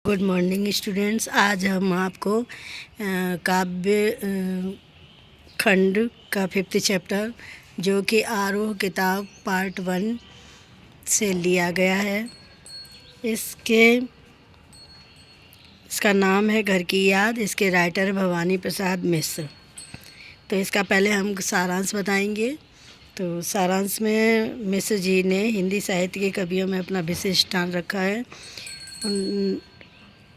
Good morning students. आज हम आपको काव्य खंड का 5th चैप्टर जो कि आरोह किताब पार्ट 1 से लिया गया है। इसका नाम है घर की याद। इसके राइटर भवानी प्रसाद मिश्र। तो इसका पहले हम सारांश बताएंगे। तो सारांश में मिश्र जी ने हिंदी साहित्य के कवियों में अपना विशेष स्थान रखा है।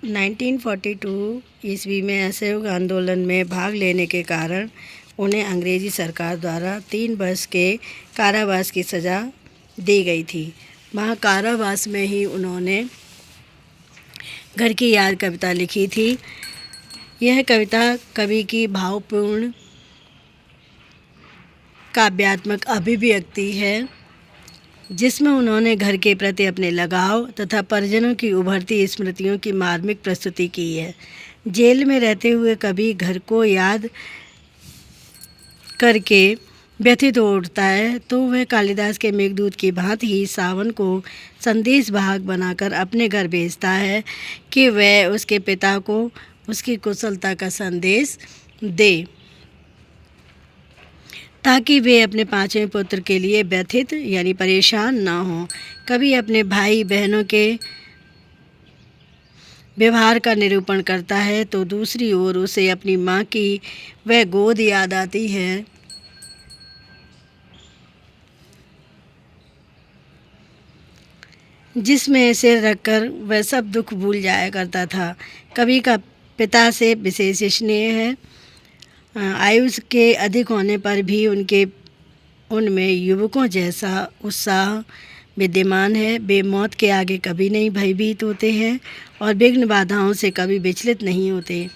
1942 ईस्वी में असहयोग आंदोलन में भाग लेने के कारण उन्हें अंग्रेजी सरकार द्वारा 3 वर्ष के कारावास की सज़ा दी गई थी। वहाँ कारावास में ही उन्होंने घर की याद कविता लिखी थी। यह कविता कवि की भावपूर्ण काव्यात्मक अभिव्यक्ति है जिसमें उन्होंने घर के प्रति अपने लगाव तथा परिजनों की उभरती स्मृतियों की मार्मिक प्रस्तुति की है। जेल में रहते हुए कवि घर को याद करके व्यथित हो उठता है तो वह कालिदास के मेघदूत की भांति ही सावन को संदेश वाहक बनाकर अपने घर भेजता है कि वह उसके पिता को उसकी कुशलता का संदेश दे ताकि वे अपने 5वें पुत्र के लिए व्यथित यानी परेशान ना हों। कवि अपने भाई बहनों के व्यवहार का निरूपण करता है तो दूसरी ओर उसे अपनी माँ की वह गोद याद आती है जिसमें सिर रखकर वह सब दुख भूल जाया करता था। कवि का पिता से विशेष स्नेह है। आयु के अधिक होने पर भी उनमें युवकों जैसा उत्साह विद्यमान है। वे मौत के आगे कभी नहीं भयभीत होते हैं और विघ्न बाधाओं से कभी विचलित नहीं होते।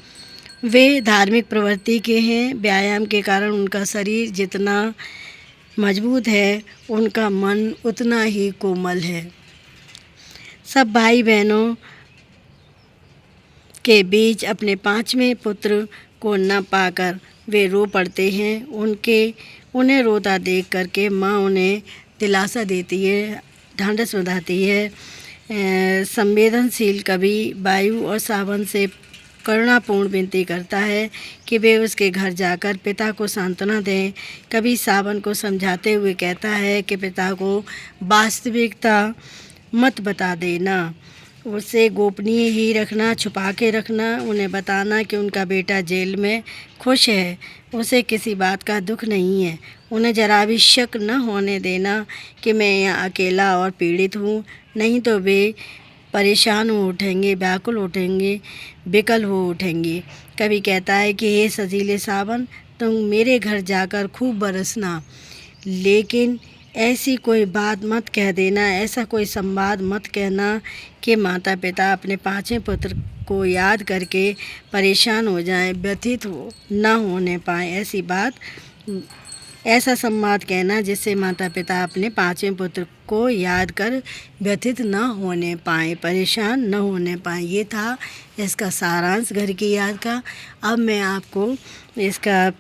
वे धार्मिक प्रवृत्ति के हैं। व्यायाम के कारण उनका शरीर जितना मजबूत है उनका मन उतना ही कोमल है। सब भाई बहनों के बीच अपने 5वें पुत्र को न पाकर वे रो पड़ते हैं। उन्हें रोता देख करके माँ उन्हें दिलासा देती है, ढांढस बंधाती है। संवेदनशील कवि वायु और सावन से करुणापूर्ण विनती करता है कि वे उसके घर जाकर पिता को सांत्वना दें। कवि सावन को समझाते हुए कहता है कि पिता को वास्तविकता मत बता देना, उसे गोपनीय ही रखना, छुपा के रखना। उन्हें बताना कि उनका बेटा जेल में खुश है, उसे किसी बात का दुख नहीं है। उन्हें जरा भी शक न होने देना कि मैं यहाँ अकेला और पीड़ित हूँ, नहीं तो वे परेशान हो उठेंगे, व्याकुल उठेंगे, विकल हो उठेंगे। कवि कहता है कि हे सजीले सावन, तुम मेरे घर जाकर खूब बरसना, लेकिन ऐसी कोई बात मत कह देना, ऐसा कोई संवाद मत कहना कि माता पिता अपने 5वें पुत्र को याद करके परेशान हो जाएं, व्यथित न होने पाएँ। ऐसा संवाद कहना जिससे माता पिता अपने 5वें पुत्र को याद कर व्यथित न होने पाएँ, परेशान न होने पाएँ। ये था इसका सारांश घर की याद का। अब मैं आपको इसका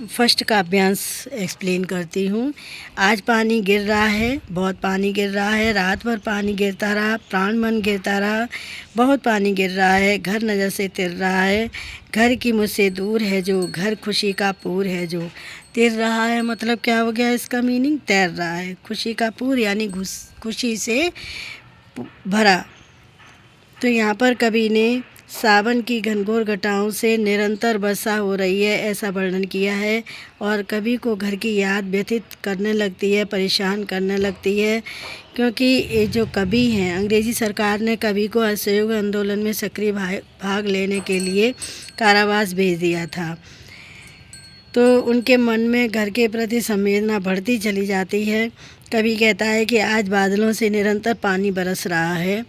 फर्स्ट काव्यांश एक्सप्लेन करती हूँ। आज पानी गिर रहा है, बहुत पानी गिर रहा है, रात भर पानी गिरता रहा, प्राण मन गिरता रहा, बहुत पानी गिर रहा है, घर नज़र से तिर रहा है, घर की मुझसे दूर है जो, घर खुशी का पूर है जो। तिर रहा है मतलब क्या हो गया, इसका मीनिंग तैर रहा है। खुशी का पूर यानी खुशी से भरा। तो यहाँ पर कवि ने सावन की घनघोर घटाओं से निरंतर वर्षा हो रही है ऐसा वर्णन किया है और कवि को घर की याद व्यथित करने लगती है, परेशान करने लगती है, क्योंकि ये जो कवि हैं, अंग्रेज़ी सरकार ने कवि को असहयोग आंदोलन में सक्रिय भाग लेने के लिए कारावास भेज दिया था। तो उनके मन में घर के प्रति संवेदना बढ़ती चली जाती है। कवि कहता है कि आज बादलों से निरंतर पानी बरस रहा है,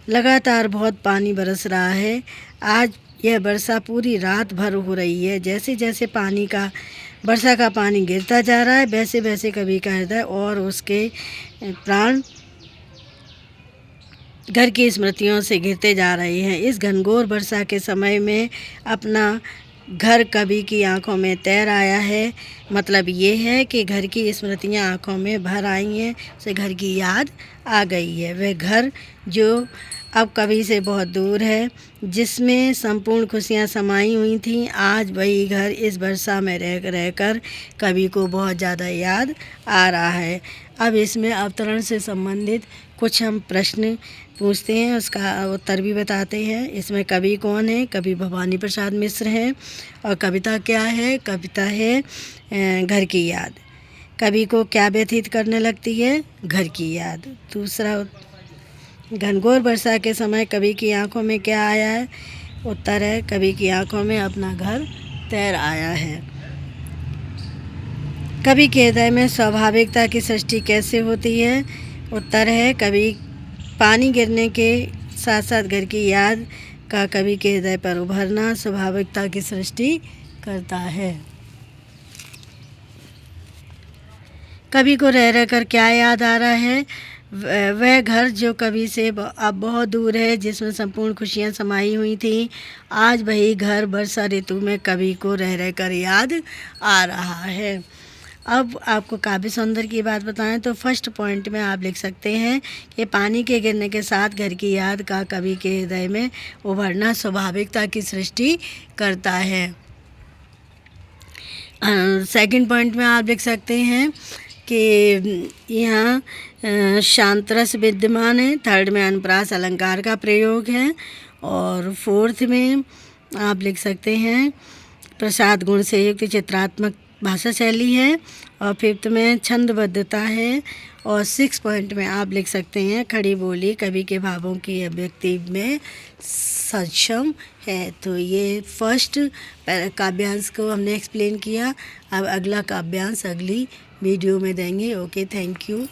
लगातार बहुत पानी बरस रहा है। आज यह वर्षा पूरी रात भर हो रही है। जैसे जैसे वर्षा का पानी गिरता जा रहा है वैसे वैसे कवि का हृदय और उसके प्राण घर की स्मृतियों से घिरते जा रहे हैं। इस घनघोर वर्षा के समय में अपना घर कवि की आंखों में तैर आया है। मतलब ये है कि घर की स्मृतियाँ आंखों में भर आई हैं, उसे घर की याद आ गई है। वह घर जो अब कभी से बहुत दूर है, जिसमें संपूर्ण खुशियाँ समाई हुई थीं। आज वही घर इस वर्षा में रहकर कवि को बहुत ज़्यादा याद आ रहा है। अब इसमें अवतरण से संबंधित कुछ हम प्रश्न पूछते हैं, उसका उत्तर भी बताते हैं। इसमें कवि कौन है? कवि भवानी प्रसाद मिश्र हैं। और कविता क्या है? कविता है घर की याद। कवि को क्या व्यथित करने लगती है? घर की याद। दूसरा, घनघोर वर्षा के समय कवि की आंखों में क्या आया है? उत्तर है कवि की आंखों में अपना घर तैर आया है। कवि के हृदय में स्वाभाविकता की सृष्टि कैसे होती है? उत्तर है कवि पानी गिरने के साथ साथ घर की याद का कवि के हृदय पर उभरना स्वाभाविकता की सृष्टि करता है। कवि को रह रहकर क्या याद आ रहा है? वह घर जो कवि से अब बहुत दूर है, जिसमें संपूर्ण खुशियाँ समाई हुई थीं। आज वही घर वर्षा ऋतु में कवि को रह रहकर याद आ रहा है। अब आपको काव्य सौंदर्य की बात बताएं तो फर्स्ट पॉइंट में आप लिख सकते हैं कि पानी के गिरने के साथ घर की याद का कवि के हृदय में उभरना स्वाभाविकता की सृष्टि करता है। सेकंड पॉइंट में आप लिख सकते हैं कि यहाँ शांत रस विद्यमान है। थर्ड में अनुप्रास अलंकार का प्रयोग है। और फोर्थ में आप लिख सकते हैं प्रसाद गुण से युक्त चित्रात्मक भाषा शैली है। और फिफ्थ में छंदबद्धता है। और सिक्स पॉइंट में आप लिख सकते हैं खड़ी बोली कवि के भावों की अभिव्यक्ति में सक्षम है। तो ये फर्स्ट काव्यांश को हमने एक्सप्लेन किया। अब अगला काव्यांश अगली वीडियो में देंगे। Okay, thank you.